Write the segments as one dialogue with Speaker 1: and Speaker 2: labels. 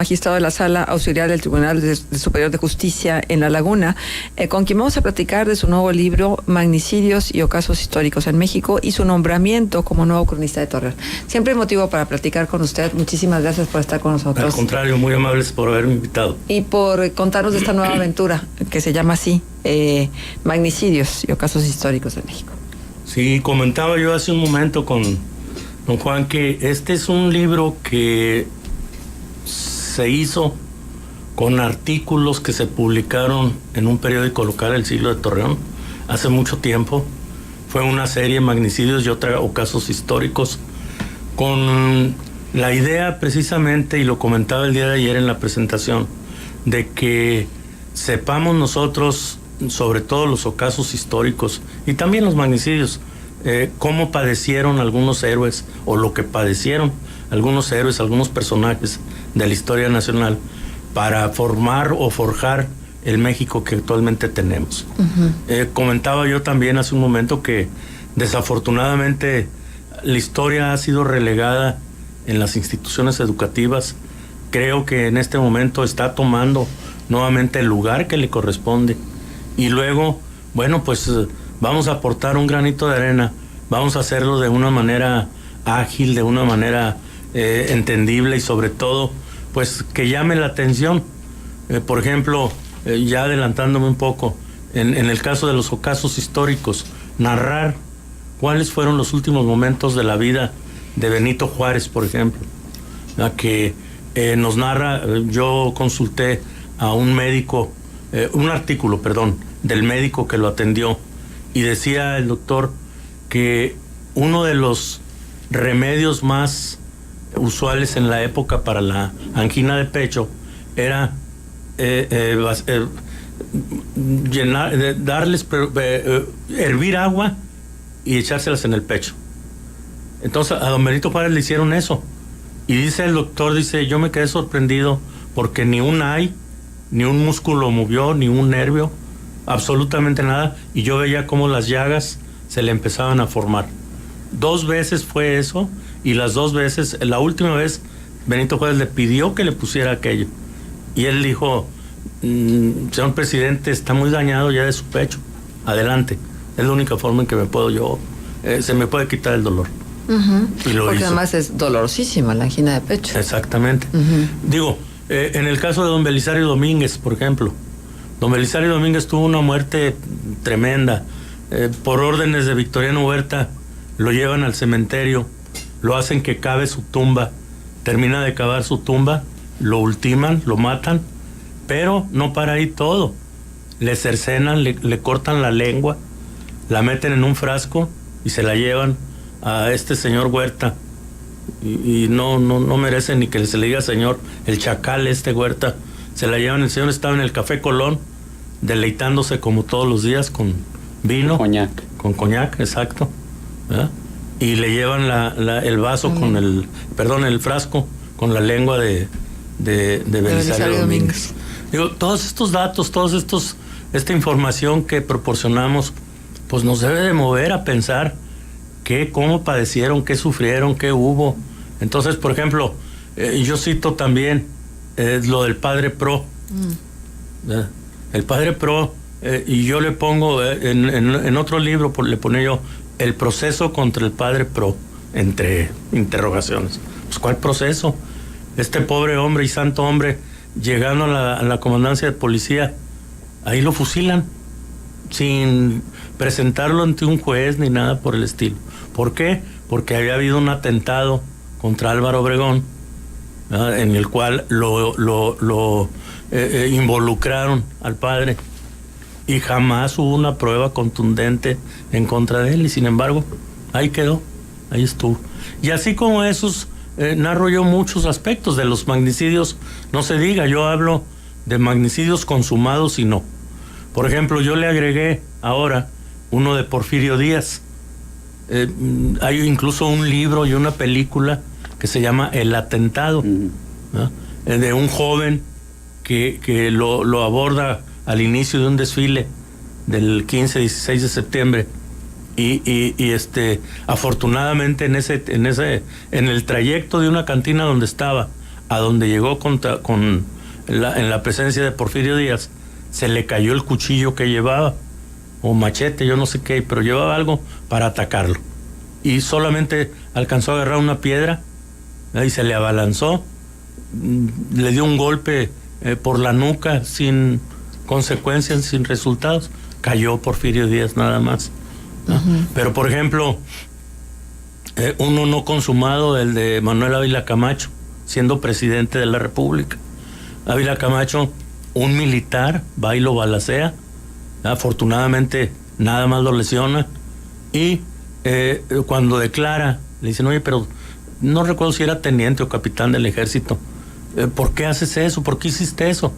Speaker 1: magistrado de la Sala Auxiliar del Tribunal Superior de Justicia en La Laguna, con quien vamos a platicar de su nuevo libro, Magnicidios y Ocasos Históricos en México, y su nombramiento como nuevo cronista de Torreón. Siempre hay motivo para platicar con usted. Muchísimas gracias por estar con nosotros.
Speaker 2: Al contrario, muy amables por haberme invitado.
Speaker 1: Y por contarnos de esta nueva aventura, que se llama así, Magnicidios y Ocasos Históricos en México.
Speaker 2: Sí, comentaba yo hace un momento con don Juan que este es un libro que se hizo con artículos que se publicaron en un periódico local, El Siglo de Torreón, hace mucho tiempo. Fue una serie, Magnicidios y Ocasos Históricos, con la idea precisamente, y lo comentaba el día de ayer en la presentación, de que sepamos nosotros, sobre todo los ocasos históricos y también los magnicidios, cómo padecieron algunos héroes, o lo que padecieron algunos héroes, algunos personajes de la historia nacional, para formar o forjar el México que actualmente tenemos. Comentaba yo también hace un momento que desafortunadamente la historia ha sido relegada en las instituciones educativas. Creo que en este momento está tomando nuevamente el lugar que le corresponde, y luego, bueno, pues vamos a aportar un granito de arena, vamos a hacerlo de una manera ágil, de una manera entendible, y sobre todo pues que llame la atención. Por ejemplo, ya adelantándome un poco, en el caso de los ocasos históricos, narrar cuáles fueron los últimos momentos de la vida de Benito Juárez, por ejemplo, la que nos narra. Yo consulté a un médico, un artículo, perdón, del médico que lo atendió, y decía el doctor que uno de los remedios más usuales en la época para la angina de pecho era hervir agua y echárselas en el pecho. Entonces a don Benito Juárez le hicieron eso, y dice el doctor, dice, yo me quedé sorprendido porque ni un músculo movió, ni un nervio, absolutamente nada, y yo veía cómo las llagas se le empezaban a formar. 2 veces fue eso, y las 2 veces, la última vez Benito Juárez le pidió que le pusiera aquello, y él dijo, señor presidente, está muy dañado ya de su pecho, adelante, es la única forma en que se me puede quitar el dolor. Y lo
Speaker 1: Porque
Speaker 2: hizo.
Speaker 1: además es dolorosísima la angina de pecho.
Speaker 2: Exactamente. Digo, en el caso de don Belisario Domínguez, por ejemplo, don Belisario Domínguez tuvo una muerte tremenda. Por órdenes de Victoriano Huerta lo llevan al cementerio, lo hacen que cave su tumba, termina de cavar su tumba, lo ultiman, lo matan, pero no para ahí todo. Le cercenan, le cortan la lengua, la meten en un frasco y se la llevan a este señor Huerta, y no merece ni que se le diga señor, el chacal Huerta. Se la llevan, el señor estaba en el Café Colón deleitándose como todos los días con vino, con coñac, exacto, ¿verdad? Y le llevan el vaso con el frasco con la lengua de Belisario Domínguez. Digo, todos estos datos, esta información que proporcionamos, pues nos debe de mover a pensar cómo padecieron, qué sufrieron, qué hubo. Entonces, por ejemplo, yo cito también lo del Padre Pro. El Padre Pro, y yo le pongo en otro libro, le pone yo el proceso contra el Padre Pro, entre interrogaciones. Pues, ¿cuál proceso? Este pobre hombre y santo hombre, llegando a la comandancia de policía, ahí lo fusilan, sin presentarlo ante un juez ni nada por el estilo. ¿Por qué? Porque había habido un atentado contra Álvaro Obregón, ¿verdad?, en el cual lo involucraron al padre, y jamás hubo una prueba contundente en contra de él, y sin embargo ahí quedó, ahí estuvo. Y así como esos, narro yo muchos aspectos de los magnicidios. No se diga, yo hablo de magnicidios consumados y no. Por ejemplo, yo le agregué ahora uno de Porfirio Díaz. Hay incluso un libro y una película que se llama El Atentado, ¿no?, de un joven que lo aborda al inicio de un desfile del 15-16 de septiembre, y afortunadamente en el trayecto de una cantina donde estaba a donde llegó en la presencia de Porfirio Díaz, se le cayó el cuchillo que llevaba, o machete, yo no sé qué, pero llevaba algo para atacarlo. Y solamente alcanzó a agarrar una piedra y se le abalanzó, le dio un golpe por la nuca sin consecuencias, sin resultados. Cayó Porfirio Díaz nada más, ¿no? Uh-huh. Pero por ejemplo, uno no consumado, el de Manuel Ávila Camacho, siendo presidente de la República. Ávila Camacho, un militar, va y lo balacea, afortunadamente nada más lo lesiona, y cuando declara, le dicen, oye, pero no recuerdo si era teniente o capitán del ejército, ¿por qué haces eso? ¿Por qué hiciste eso?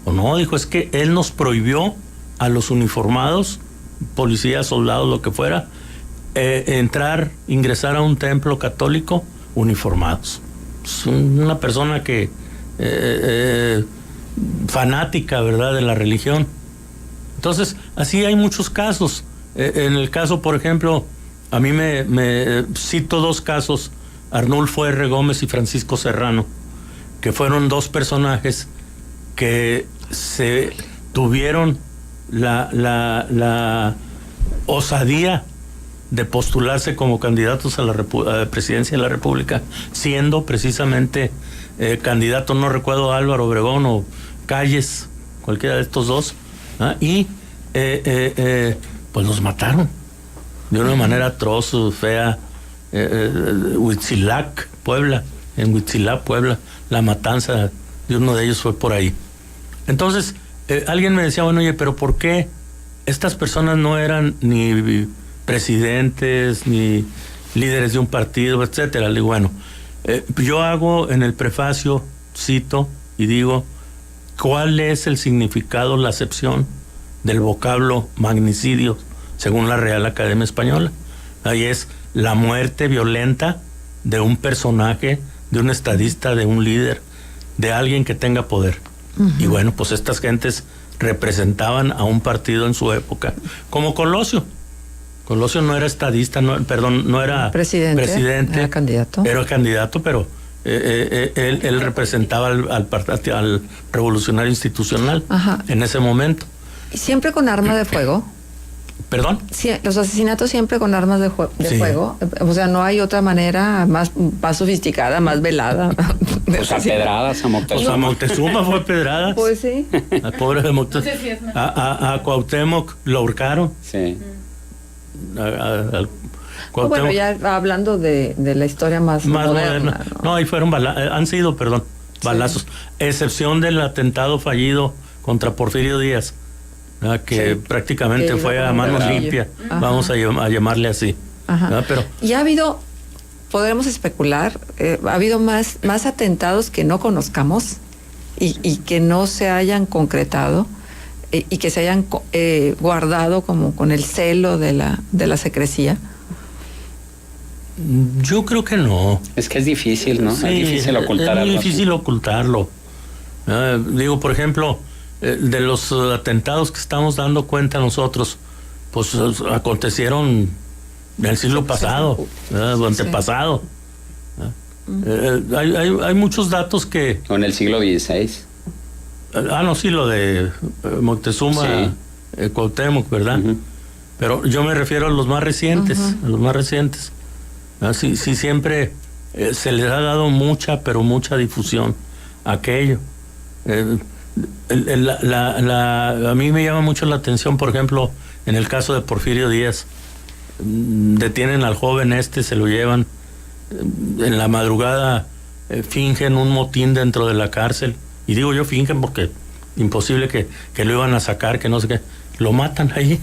Speaker 2: O no, dijo, es que él nos prohibió a los uniformados, policías, soldados, lo que fuera, ingresar a un templo católico uniformados. Es una persona que fanática, ¿verdad?, de la religión. Entonces, así hay muchos casos. En el caso, por ejemplo, a mí me cito dos casos, Arnulfo R. Gómez y Francisco Serrano, que fueron dos personajes que se tuvieron la osadía de postularse como candidatos a la presidencia de la República, siendo precisamente candidato, no recuerdo, Álvaro Obregón o Calles, cualquiera de estos dos, y pues los mataron de una manera atroz, fea. Huitzilac, Puebla, en Huitzilac, Puebla, la matanza de uno de ellos fue por ahí. Entonces, alguien me decía, bueno, oye, pero ¿por qué estas personas no eran ni presidentes, ni líderes de un partido, etcétera? Le digo, bueno, yo hago en el prefacio, cito y digo, ¿cuál es el significado, la acepción del vocablo magnicidio según la Real Academia Española? Ahí es la muerte violenta de un personaje, de un estadista, de un líder, de alguien que tenga poder. Uh-huh. Y bueno, pues estas gentes representaban a un partido en su época, como Colosio. Colosio no era estadista, no era presidente,
Speaker 1: era candidato.
Speaker 2: Era candidato, pero él representaba al revolucionario institucional. Ajá. En ese momento.
Speaker 1: ¿Y siempre con arma de fuego?
Speaker 2: ¿Perdón?
Speaker 1: Sí, los asesinatos siempre con armas de
Speaker 2: sí.
Speaker 1: fuego. O sea, no hay otra manera más sofisticada, más velada.
Speaker 3: Pues a pedradas, a Moctezuma.
Speaker 2: Pues a Moctezuma fue pedradas.
Speaker 1: Pues sí.
Speaker 2: Al pobre de Moctezuma. No sé si es a Cuauhtémoc lo ahorcaron.
Speaker 3: Sí.
Speaker 1: Bueno, ya hablando de la historia más moderna.
Speaker 2: No, ahí fueron han sido, balazos. Sí. Excepción del atentado fallido contra Porfirio Díaz, que sí, prácticamente que fue a mano limpia. Ajá. Vamos a llamarle así. Pero
Speaker 1: y ha habido, podremos especular, ha habido más atentados que no conozcamos y que no se hayan concretado y que se hayan guardado como con el celo de la secrecía.
Speaker 2: Yo creo que no.
Speaker 3: Es que es difícil, ¿no?
Speaker 2: Sí,
Speaker 3: es difícil ocultar algo.
Speaker 2: Es difícil ocultarlo. Digo, por ejemplo, de los atentados que estamos dando cuenta nosotros, pues acontecieron en el siglo pasado, o antepasado. Hay muchos datos que...
Speaker 3: O en el siglo XVI.
Speaker 2: No, sí, lo de Moctezuma, sí. Cuauhtémoc, ¿verdad? Uh-huh. Pero yo me refiero a los más recientes, uh-huh. A los más recientes. Sí, siempre se les ha dado mucha, pero mucha difusión a aquello. A mí me llama mucho la atención, por ejemplo, en el caso de Porfirio Díaz. Detienen al joven se lo llevan. En la madrugada fingen un motín dentro de la cárcel. Y digo yo fingen porque imposible que lo iban a sacar, que no sé qué. Lo matan ahí.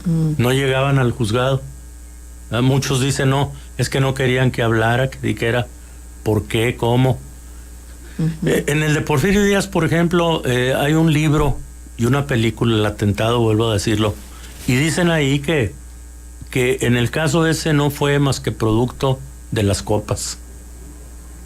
Speaker 2: No llegaban al juzgado. Muchos dicen, no, es que no querían que hablara, que dijera por qué, cómo. Uh-huh. En el de Porfirio Díaz, por ejemplo, hay un libro y una película, El atentado, vuelvo a decirlo, y dicen ahí que en el caso ese no fue más que producto de las copas,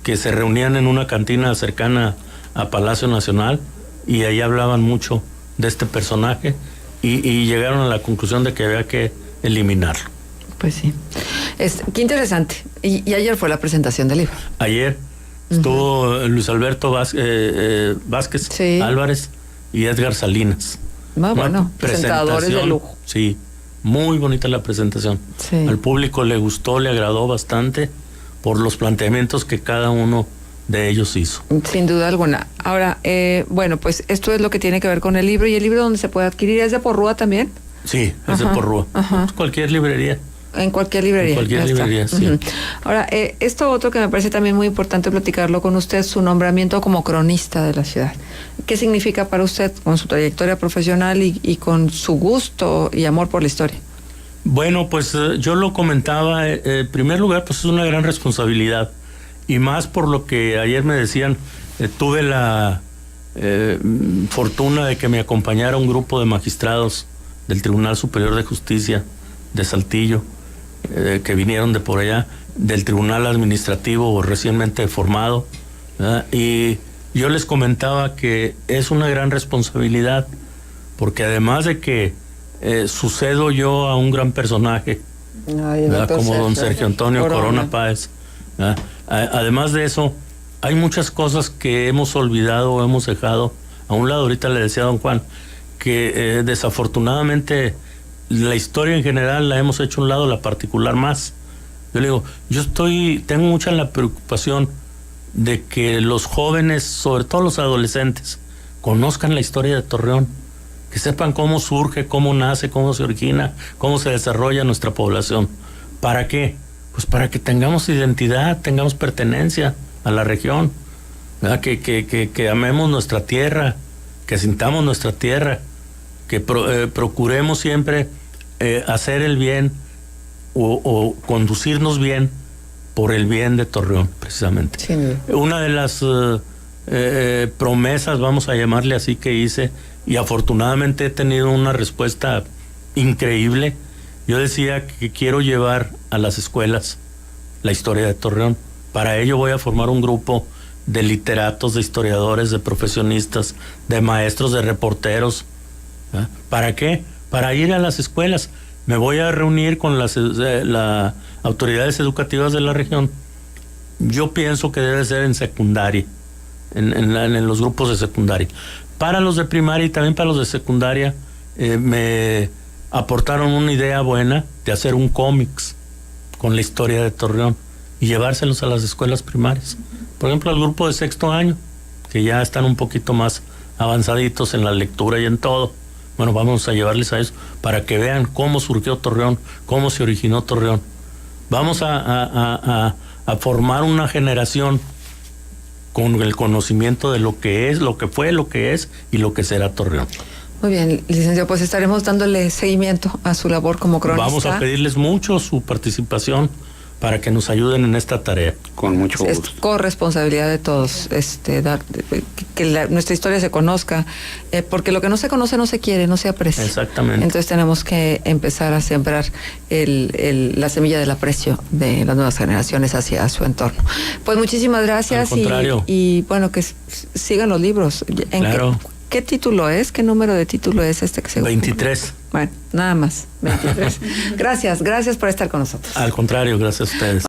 Speaker 2: que se reunían en una cantina cercana a Palacio Nacional y ahí hablaban mucho de este personaje y llegaron a la conclusión de que había que eliminarlo.
Speaker 1: Pues sí. Qué interesante. Y ayer fue la presentación del libro.
Speaker 2: Ayer, Estuvo Luis Alberto Vázquez
Speaker 1: Sí.
Speaker 2: Álvarez y Edgar Salinas.
Speaker 1: Bueno,
Speaker 2: Una
Speaker 1: presentadores de
Speaker 2: presentación,
Speaker 1: lujo.
Speaker 2: Sí, muy bonita la presentación.
Speaker 1: Sí.
Speaker 2: Al público le gustó, le agradó bastante por los planteamientos que cada uno de ellos hizo.
Speaker 1: Sin duda alguna. Ahora, bueno, pues esto es lo que tiene que ver con el libro. ¿Y el libro dónde se puede adquirir? ¿Es de Porrúa también?
Speaker 2: Sí, es de
Speaker 1: Ajá,
Speaker 2: Porrúa.
Speaker 1: ajá.
Speaker 2: Cualquier librería.
Speaker 1: En cualquier librería.
Speaker 2: En cualquier
Speaker 1: ya está.
Speaker 2: librería, sí.
Speaker 1: Ujú. Ahora, esto otro que me parece también muy importante platicarlo con usted, su nombramiento como cronista de la ciudad. ¿Qué significa para usted con su trayectoria profesional y con su gusto y amor por la historia?
Speaker 2: Bueno, pues yo lo comentaba, en primer lugar, pues es una gran responsabilidad. Y más por lo que ayer me decían, tuve la fortuna de que me acompañara un grupo de magistrados del Tribunal Superior de Justicia de Saltillo, que vinieron de por allá, del Tribunal Administrativo recientemente formado, ¿verdad? Y yo les comentaba que es una gran responsabilidad, porque además de que sucedo yo a un gran personaje, como don Sergio Antonio Corona Páez, ¿verdad? Además de eso, hay muchas cosas que hemos olvidado o hemos dejado a un lado. Ahorita le decía a don Juan que desafortunadamente la historia en general la hemos hecho a un lado, la particular más. Yo le digo, tengo mucha la preocupación de que los jóvenes, sobre todo los adolescentes, conozcan la historia de Torreón, que sepan cómo surge, cómo nace, cómo se origina, cómo se desarrolla nuestra población. ¿Para qué? Pues para que tengamos identidad, tengamos pertenencia a la región, ¿verdad? Que amemos nuestra tierra, que sintamos nuestra tierra, que procuremos siempre hacer el bien o conducirnos bien por el bien de Torreón, precisamente.
Speaker 1: Sí.
Speaker 2: Una de las promesas, vamos a llamarle así, que hice, y afortunadamente he tenido una respuesta increíble. Yo decía que quiero llevar a las escuelas la historia de Torreón. Para ello voy a formar un grupo de literatos, de historiadores, de profesionistas, de maestros, de reporteros. ¿Ah? ¿Para qué? Para ir a las escuelas. Me voy a reunir con las autoridades educativas de la región. Yo pienso que debe ser en secundaria, en los grupos de secundaria. Para los de primaria y también para los de secundaria, me aportaron una idea buena de hacer un cómics con la historia de Torreón y llevárselos a las escuelas primarias. Por ejemplo, al grupo de sexto año, que ya están un poquito más avanzaditos en la lectura y en todo. Bueno, vamos a llevarles a eso para que vean cómo surgió Torreón, cómo se originó Torreón. Vamos a formar una generación con el conocimiento de lo que es, lo que fue, lo que es y lo que será Torreón.
Speaker 1: Muy bien, licenciado, pues estaremos dándole seguimiento a su labor como cronista.
Speaker 2: Vamos a pedirles mucho su participación para que nos ayuden en esta tarea.
Speaker 3: Con mucho gusto.
Speaker 1: Es corresponsabilidad de todos, nuestra historia se conozca, porque lo que no se conoce no se quiere, no se aprecia.
Speaker 2: Exactamente.
Speaker 1: Entonces tenemos que empezar a sembrar la semilla del aprecio de las nuevas generaciones hacia su entorno. Pues muchísimas gracias.
Speaker 2: Al contrario.
Speaker 1: Y bueno, que sigan los libros.
Speaker 2: Claro.
Speaker 1: ¿Qué título es? ¿Qué número de título es este que se
Speaker 2: 23.
Speaker 1: Bueno, nada más, 23. Gracias por estar con nosotros.
Speaker 2: Al contrario, gracias a ustedes.